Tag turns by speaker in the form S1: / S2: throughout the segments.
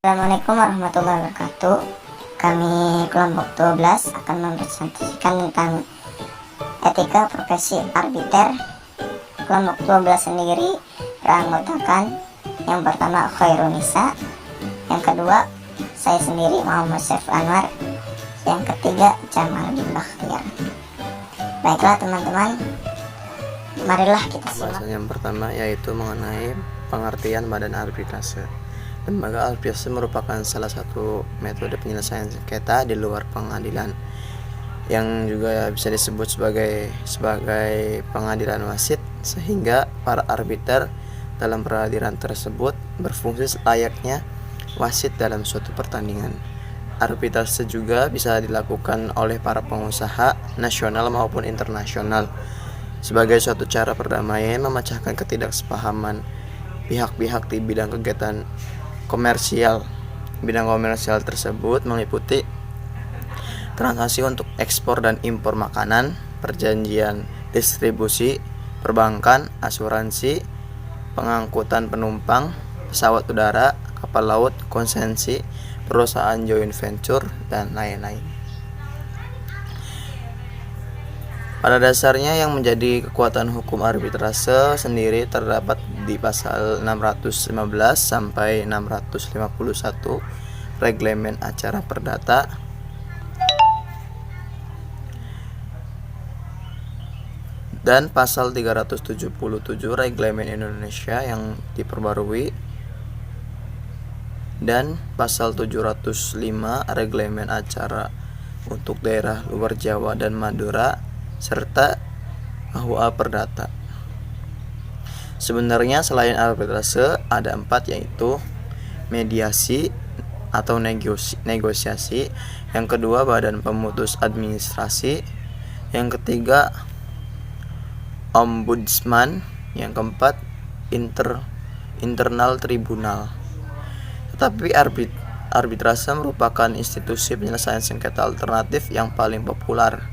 S1: Assalamualaikum warahmatullahi wabarakatuh. Kami kelompok 12 akan mempresentasikan tentang etika profesi arbiter. Kelompok 12 sendiri beranggotakan yang pertama Khairunisa, yang kedua saya sendiri Muhammad Syef Anwar, yang ketiga Jamal bin Bakhtiar. Baiklah teman-teman, marilah kita simak.
S2: Pembahasan yang pertama yaitu mengenai pengertian badan arbitrase. Lembaga arbitrase merupakan salah satu metode penyelesaian sengketa di luar pengadilan, yang juga bisa disebut sebagai pengadilan wasit, sehingga para arbiter dalam peradilan tersebut berfungsi layaknya wasit dalam suatu pertandingan. Arbitrase juga bisa dilakukan oleh para pengusaha nasional maupun internasional sebagai suatu cara perdamaian memecahkan ketidaksepahaman pihak-pihak di bidang kegiatan komersial. Bidang komersial tersebut meliputi transaksi untuk ekspor dan impor makanan, perjanjian distribusi, perbankan, asuransi, pengangkutan penumpang, pesawat udara, kapal laut, konsensi, perusahaan joint venture, dan lain-lain. Pada dasarnya yang menjadi kekuatan hukum arbitrase sendiri terdapat di pasal 615 sampai 651 Reglemen Acara Perdata dan pasal 377 Reglemen Indonesia yang diperbarui dan pasal 705 Reglemen Acara untuk daerah luar Jawa dan Madura serta KUA Perdata. Sebenarnya selain arbitrase ada 4, yaitu mediasi atau negosiasi, yang kedua badan pemutus administrasi, yang ketiga ombudsman, yang keempat internal tribunal. Tetapi arbitrase merupakan institusi penyelesaian sengketa alternatif yang paling populer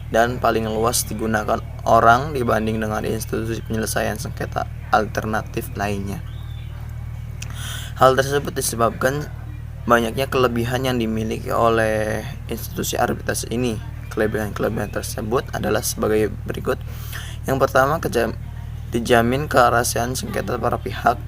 S2: dan paling luas digunakan orang dibanding dengan institusi penyelesaian sengketa alternatif lainnya. Hal tersebut disebabkan banyaknya kelebihan yang dimiliki oleh institusi arbitrase ini. Kelebihan-kelebihan tersebut adalah sebagai berikut. Yang pertama, dijamin kerahasiaan sengketa para pihak.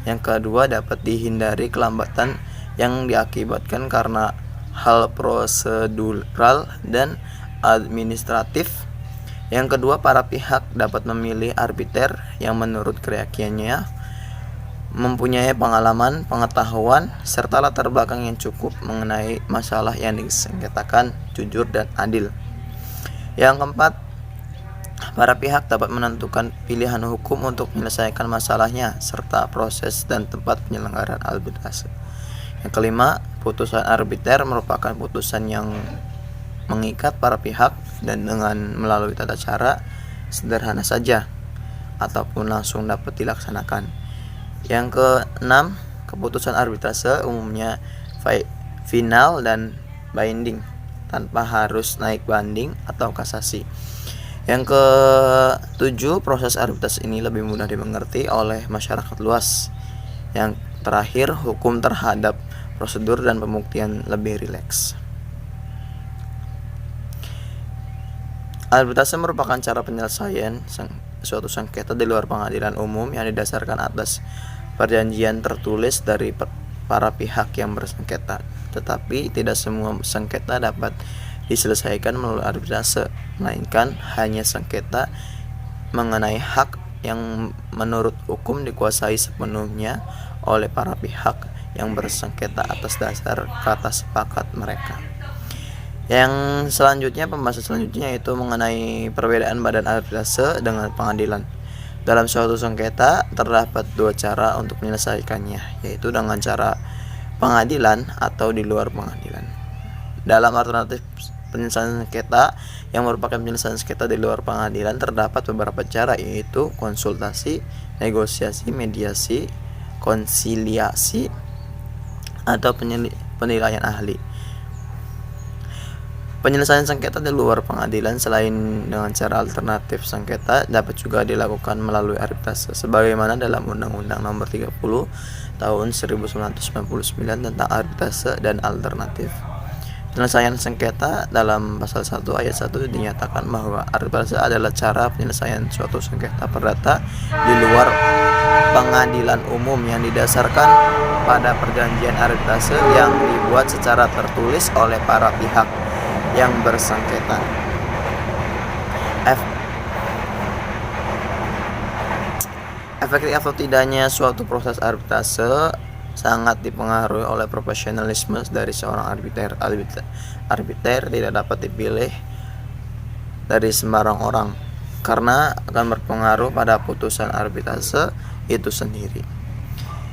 S2: Yang kedua, dapat dihindari kelambatan yang diakibatkan karena hal prosedural dan administratif. Yang kedua, para pihak dapat memilih arbiter yang menurut keyakinannya mempunyai pengalaman, pengetahuan, serta latar belakang yang cukup mengenai masalah yang disengketakan, jujur dan adil. Yang keempat, para pihak dapat menentukan pilihan hukum untuk menyelesaikan masalahnya serta proses dan tempat penyelenggaraan arbitrase. Yang kelima, putusan arbiter merupakan putusan yang mengikat para pihak dan dengan melalui tata cara sederhana saja ataupun langsung dapat dilaksanakan. Yang keenam, keputusan arbitrase umumnya final dan binding tanpa harus naik banding atau kasasi. Yang ketujuh, proses arbitrase ini lebih mudah dimengerti oleh masyarakat luas. Yang terakhir, hukum terhadap prosedur dan pembuktian lebih rileks. Arbitrase merupakan cara penyelesaian suatu sengketa di luar pengadilan umum yang didasarkan atas perjanjian tertulis dari para pihak yang bersengketa. Tetapi tidak semua sengketa dapat diselesaikan melalui arbitrase, melainkan hanya sengketa mengenai hak yang menurut hukum dikuasai sepenuhnya oleh para pihak yang bersengketa atas dasar kata sepakat mereka. Yang selanjutnya, pembahasan selanjutnya yaitu mengenai perbedaan badan arbitrase dengan pengadilan. Dalam suatu sengketa terdapat 2 cara untuk menyelesaikannya, yaitu dengan cara pengadilan atau di luar pengadilan. Dalam alternatif penyelesaian sengketa yang merupakan penyelesaian sengketa di luar pengadilan terdapat beberapa cara, yaitu konsultasi, negosiasi, mediasi, konsiliasi, atau penilaian ahli. Penyelesaian sengketa di luar pengadilan selain dengan cara alternatif sengketa dapat juga dilakukan melalui arbitrase sebagaimana dalam Undang-Undang Nomor 30 Tahun 1999 tentang arbitrase dan alternatif. Penyelesaian sengketa dalam pasal 1 ayat 1 dinyatakan bahwa arbitrase adalah cara penyelesaian suatu sengketa perdata di luar pengadilan umum yang didasarkan pada perjanjian arbitrase yang dibuat secara tertulis oleh para pihak yang bersengketa. Efektif atau tidaknya suatu proses arbitrase sangat dipengaruhi oleh profesionalisme dari seorang arbiter. Arbiter tidak dapat dipilih dari sembarang orang karena akan berpengaruh pada putusan arbitrase itu sendiri.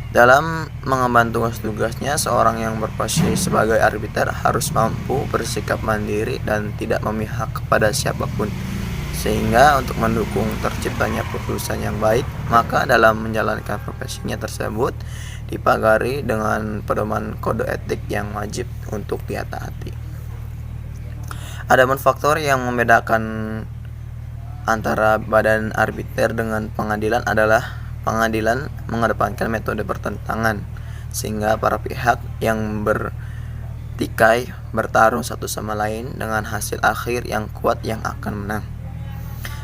S2: Dalam mengemban tugas-tugasnya, seorang yang berprofesi sebagai arbiter harus mampu bersikap mandiri dan tidak memihak kepada siapapun. Sehingga untuk mendukung terciptanya putusan yang baik, maka dalam menjalankan profesinya tersebut dipagari dengan pedoman kode etik yang wajib untuk ditaati. Adapun faktor yang membedakan antara badan arbiter dengan pengadilan adalah pengadilan mengedepankan metode pertentangan sehingga para pihak yang bertikai bertarung satu sama lain dengan hasil akhir yang kuat yang akan menang.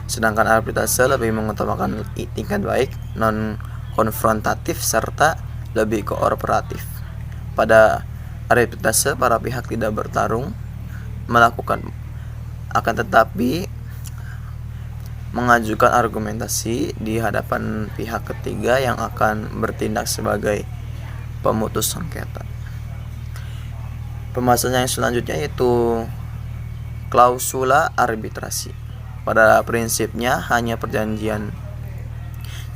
S2: Sedangkan arbitrase lebih mengutamakan tingkat baik, non-konfrontatif serta lebih kooperatif. Pada arbitrase para pihak tidak bertarung melakukan akan tetapi mengajukan argumentasi di hadapan pihak ketiga yang akan bertindak sebagai pemutus sengketa. Pembahasan yang selanjutnya yaitu klausula arbitrasi. Pada prinsipnya hanya perjanjian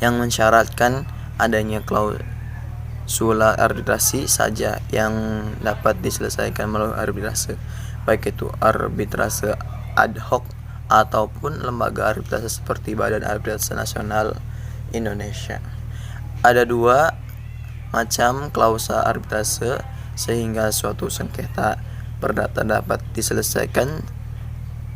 S2: yang mensyaratkan adanya klausula arbitrasi saja yang dapat diselesaikan melalui arbitrase, baik itu arbitrase ad hoc ataupun lembaga arbitrase seperti Badan Arbitrase Nasional Indonesia. Ada dua macam klausula arbitrase sehingga suatu sengketa perdata dapat diselesaikan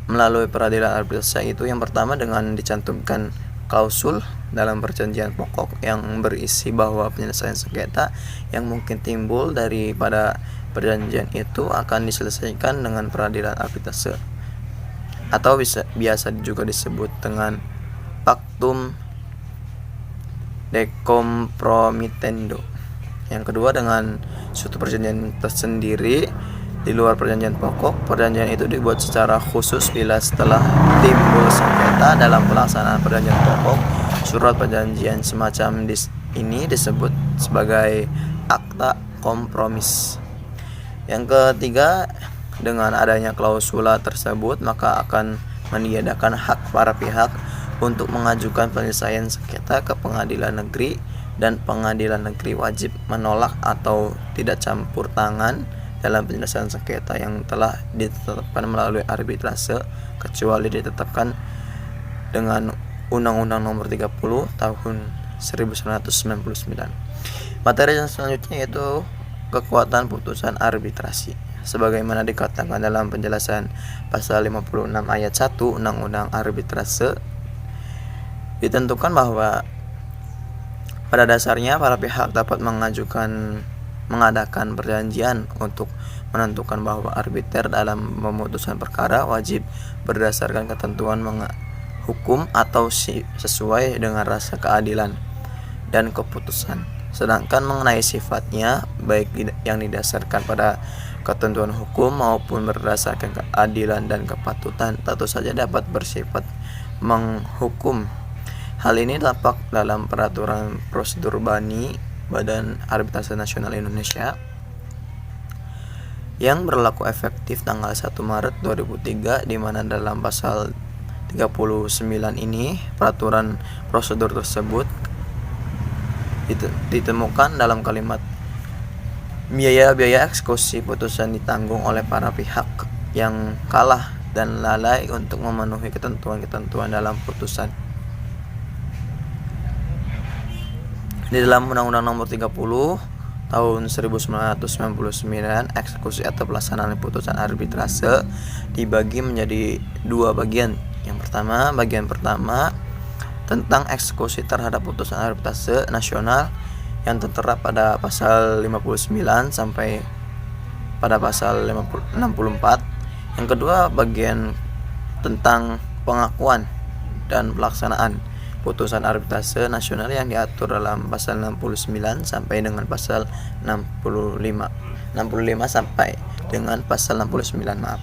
S2: melalui peradilan arbitrase, itu yang pertama dengan dicantumkan klausul dalam perjanjian pokok yang berisi bahwa penyelesaian sengketa yang mungkin timbul daripada perjanjian itu akan diselesaikan dengan peradilan arbitrase, atau biasa juga disebut dengan pactum de compromitendo. Yang kedua, dengan suatu perjanjian tersendiri di luar perjanjian pokok. Perjanjian itu dibuat secara khusus bila setelah timbul sengketa dalam pelaksanaan perjanjian pokok. Surat perjanjian semacam ini disebut sebagai akta kompromis. Yang ketiga, dengan adanya klausula tersebut maka akan meniadakan hak para pihak untuk mengajukan penyelesaian sengketa ke pengadilan negeri, dan pengadilan negeri wajib menolak atau tidak campur tangan dalam penyelesaian sengketa yang telah ditetapkan melalui arbitrase kecuali ditetapkan dengan Undang-Undang Nomor 30 Tahun 1999. Materi yang selanjutnya yaitu kekuatan putusan arbitrasi. Sebagaimana dikatakan dalam penjelasan pasal 56 ayat 1 Undang-Undang Arbitrase, ditentukan bahwa pada dasarnya para pihak dapat mengadakan perjanjian untuk menentukan bahwa arbiter dalam memutuskan perkara wajib berdasarkan ketentuan hukum atau sesuai dengan rasa keadilan dan keputusan. Sedangkan mengenai sifatnya, baik yang didasarkan pada ketentuan hukum maupun berdasarkan keadilan dan kepatutan, tentu saja dapat bersifat menghukum. Hal ini tampak dalam peraturan prosedur BANI Badan Arbitrase Nasional Indonesia yang berlaku efektif tanggal 1 Maret 2003, di mana dalam pasal 39 ini peraturan prosedur tersebut ditemukan dalam kalimat biaya-biaya eksekusi putusan ditanggung oleh para pihak yang kalah dan lalai untuk memenuhi ketentuan-ketentuan dalam putusan. Di dalam Undang-Undang Nomor 30 tahun 1999, eksekusi atau pelaksanaan putusan arbitrase dibagi menjadi dua bagian. Yang pertama, bagian pertama tentang eksekusi terhadap putusan arbitrase nasional yang tertera pada pasal 59 sampai pada pasal 64. Yang kedua, bagian tentang pengakuan dan pelaksanaan putusan arbitrase nasional yang diatur dalam pasal 69 sampai dengan pasal 65 sampai dengan pasal 69, maaf.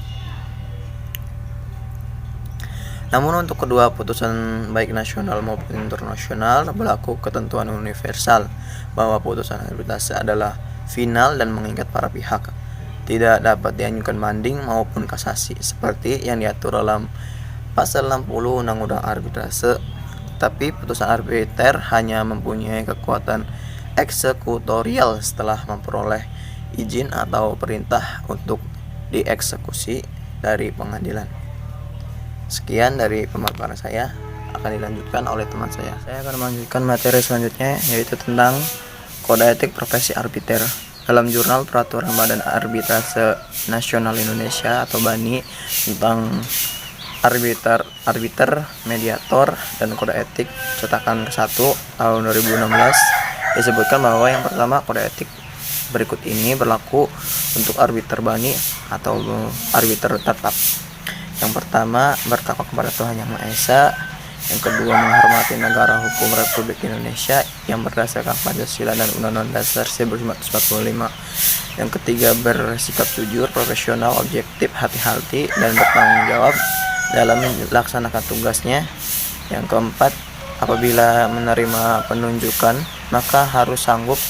S2: Namun untuk kedua putusan baik nasional maupun internasional berlaku ketentuan universal bahwa putusan arbitrase adalah final dan mengikat para pihak, tidak dapat diajukan banding maupun kasasi seperti yang diatur dalam pasal 60 Undang-Undang Arbitrase. Tapi putusan arbiter hanya mempunyai kekuatan eksekutorial setelah memperoleh izin atau perintah untuk dieksekusi dari pengadilan. Sekian dari pemaparan saya, akan dilanjutkan oleh teman saya. Saya akan melanjutkan materi selanjutnya, yaitu tentang kode etik profesi arbiter. Dalam Jurnal Peraturan Badan Arbitrase Nasional Indonesia atau BANI tentang arbiter, mediator, dan kode etik cetakan ke-1 tahun 2016 disebutkan bahwa yang pertama, kode etik berikut ini berlaku untuk arbiter BANI atau arbiter tetap. Yang pertama, bertakwa kepada Tuhan Yang Maha Esa. Yang kedua, menghormati negara hukum Republik Indonesia yang berdasarkan Pancasila dan Undang-Undang Dasar 1945. Yang ketiga, bersikap jujur, profesional, objektif, hati-hati, dan bertanggung jawab dalam melaksanakan tugasnya. Yang keempat, apabila menerima penunjukan maka harus sanggup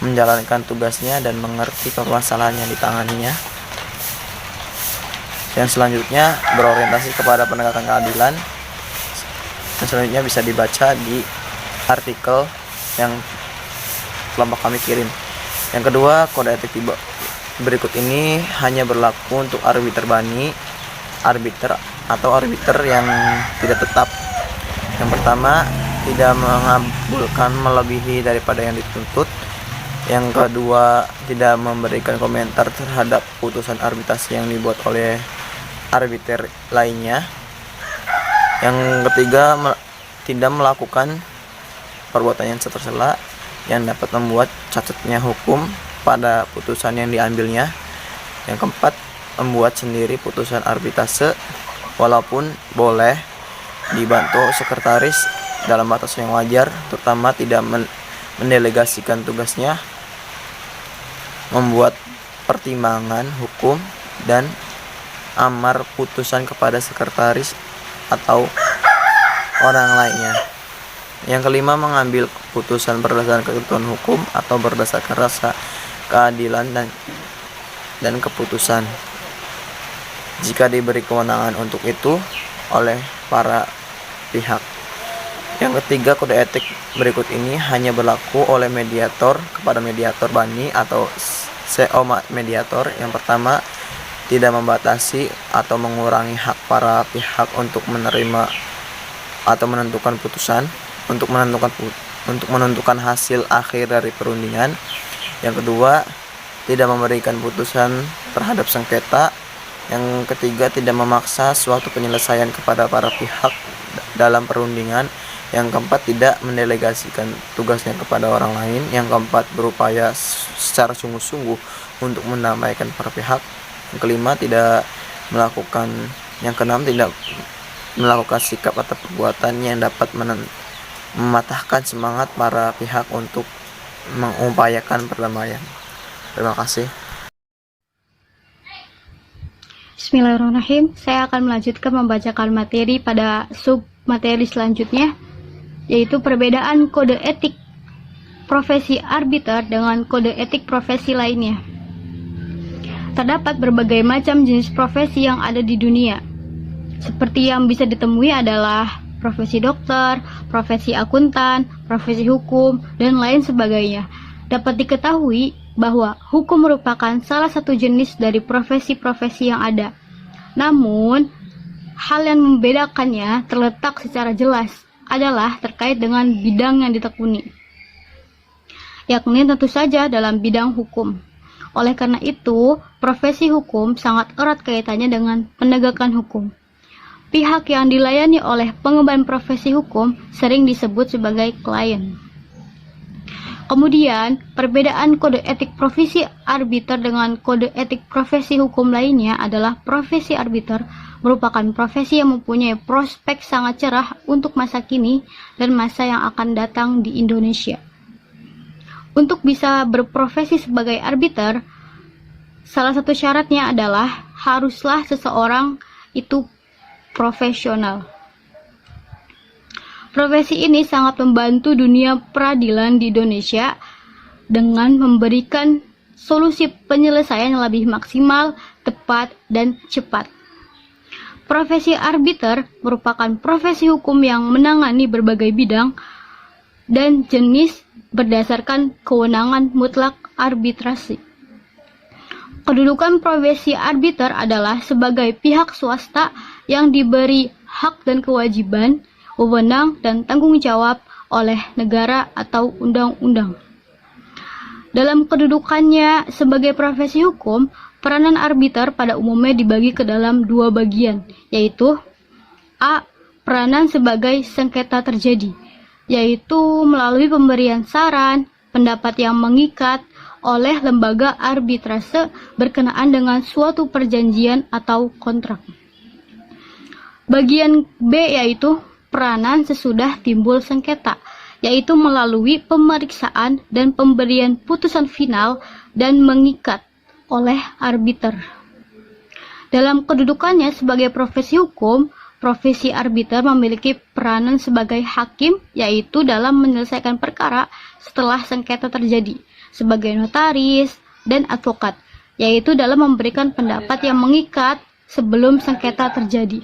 S2: menjalankan tugasnya dan mengerti permasalahan yang ditanganinya. Yang selanjutnya, berorientasi kepada penegakan keadilan. Yang selanjutnya bisa dibaca di artikel yang kelompok kami kirim. Yang kedua, kode etik berikut ini hanya berlaku untuk arbiter BANI, arbiter atau arbiter yang tidak tetap. Yang pertama, tidak mengabulkan melebihi daripada yang dituntut. Yang kedua, tidak memberikan komentar terhadap putusan arbitrase yang dibuat oleh arbiter lainnya. Yang ketiga, tidak melakukan perbuatan yang tercela yang dapat membuat cacatnya hukum pada putusan yang diambilnya. Yang keempat, membuat sendiri putusan arbitrase walaupun boleh dibantu sekretaris dalam batas yang wajar, terutama tidak mendelegasikan tugasnya membuat pertimbangan hukum dan amar putusan kepada sekretaris atau orang lainnya. Yang kelima, mengambil putusan berdasarkan ketentuan hukum atau berdasarkan rasa keadilan dan keputusan jika diberi kewenangan untuk itu oleh para pihak. Yang ketiga, kode etik berikut ini hanya berlaku oleh mediator kepada mediator BANI atau CO mediator. Yang pertama, tidak membatasi atau mengurangi hak para pihak untuk menerima atau menentukan putusan, untuk menentukan hasil akhir dari perundingan. Yang kedua, tidak memberikan putusan terhadap sengketa. Yang ketiga, tidak memaksa suatu penyelesaian kepada para pihak dalam perundingan. Yang keempat, tidak mendelegasikan tugasnya kepada orang lain. Yang keempat, berupaya secara sungguh-sungguh untuk mendamaikan para pihak. Yang kelima, tidak melakukan. Yang keenam, tidak melakukan sikap atau perbuatan yang dapat mematahkan semangat para pihak untuk mengupayakan perdamaian. Terima kasih.
S3: Bismillahirrahmanirrahim. Saya akan melanjutkan membacakan materi pada sub materi selanjutnya, yaitu perbedaan kode etik profesi arbiter dengan kode etik profesi lainnya. Terdapat berbagai macam jenis profesi yang ada di dunia. Seperti yang bisa ditemui adalah profesi dokter, profesi akuntan, profesi hukum, dan lain sebagainya. Dapat diketahui bahwa hukum merupakan salah satu jenis dari profesi-profesi yang ada. Namun, hal yang membedakannya terletak secara jelas adalah terkait dengan bidang yang ditekuni. yakni tentu saja dalam bidang hukum. Oleh karena itu, profesi hukum sangat erat kaitannya dengan penegakan hukum. Pihak yang dilayani oleh pengemban profesi hukum sering disebut sebagai klien. Kemudian, perbedaan kode etik profesi arbiter dengan kode etik profesi hukum lainnya adalah profesi arbiter merupakan profesi yang mempunyai prospek sangat cerah untuk masa kini dan masa yang akan datang di Indonesia. Untuk bisa berprofesi sebagai arbiter, salah satu syaratnya adalah haruslah seseorang itu profesional. Profesi ini sangat membantu dunia peradilan di Indonesia dengan memberikan solusi penyelesaian yang lebih maksimal, tepat, dan cepat. Profesi arbiter merupakan profesi hukum yang menangani berbagai bidang dan jenis berdasarkan kewenangan mutlak arbitrasi. Kedudukan profesi arbiter adalah sebagai pihak swasta yang diberi hak dan kewajiban, wewenang, dan tanggung jawab oleh negara atau undang-undang. Dalam kedudukannya sebagai profesi hukum, peranan arbiter pada umumnya dibagi ke dalam dua bagian, yaitu A. Peranan sebagai sengketa terjadi, yaitu melalui pemberian saran, pendapat yang mengikat oleh lembaga arbitrase berkenaan dengan suatu perjanjian atau kontrak. Bagian B yaitu peranan sesudah timbul sengketa, yaitu melalui pemeriksaan dan pemberian putusan final dan mengikat oleh arbiter. Dalam kedudukannya sebagai profesi hukum, profesi arbiter memiliki peranan sebagai hakim, yaitu dalam menyelesaikan perkara setelah sengketa terjadi, sebagai notaris dan advokat, yaitu dalam memberikan pendapat yang mengikat sebelum sengketa terjadi.